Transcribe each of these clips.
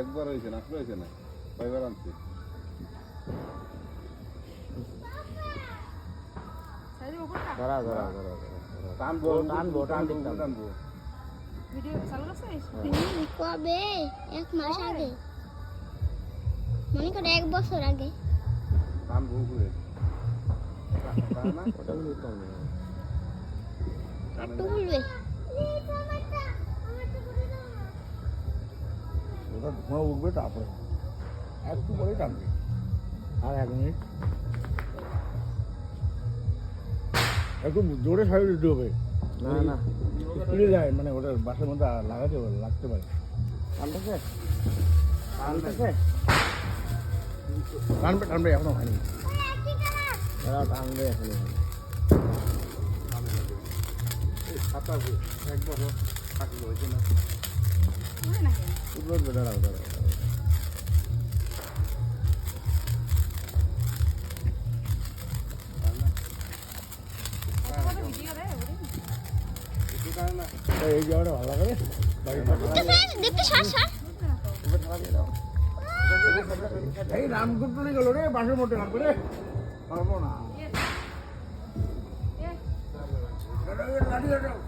একবার হয়েছে না, হয়েছে না, কয়বার আনছি। ধরা ধরা ধরা টানবো টানবো টানবো টানবো। ভিডিও চালু করছিস? কবে? 1 মাস আগে, মনে করো 1 বছর আগে। টানবো ঘুরে। ওটা বুঝতাম না। একটু খুলবে। ওটা ধোঁয়া উঠবে তারপরে একটু পরে টানবে। আর 1 মিনিট। একটু জোরে সাইড দিতে হবে, না না খুলে যায় মানে ওটা বাসের মধ্যে লাগাতে পারে, লাগতে পারে। টানতেছে টানতেছে টানবে টানবে, এখনো হয়নি। এরা টানবে এখন। সাতাশে এক বছর থাকলে হয়েছে না। মনে না কেন? উঠবে দাঁড়াও দাঁড়াও। কত ভিডিও রে ওরে? কিছু কারণ না। এই জায়গাটা ভালো লাগে বাড়ির দেখতে সার সার। এই রামগুট চলে গেল রে, বাসের মধ্যে রাখবে রে, পারবো না।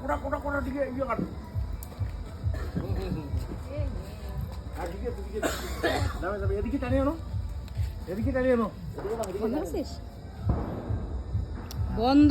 কোটা কোটা কোটা দিকে ইয়ে কাটো। আর দিকে দিকে যাবে যাবে, এদিকে টানিয়ে আনো, এদিকে টানিয়ে আনো। বন্ধ করছিস? বন্ধ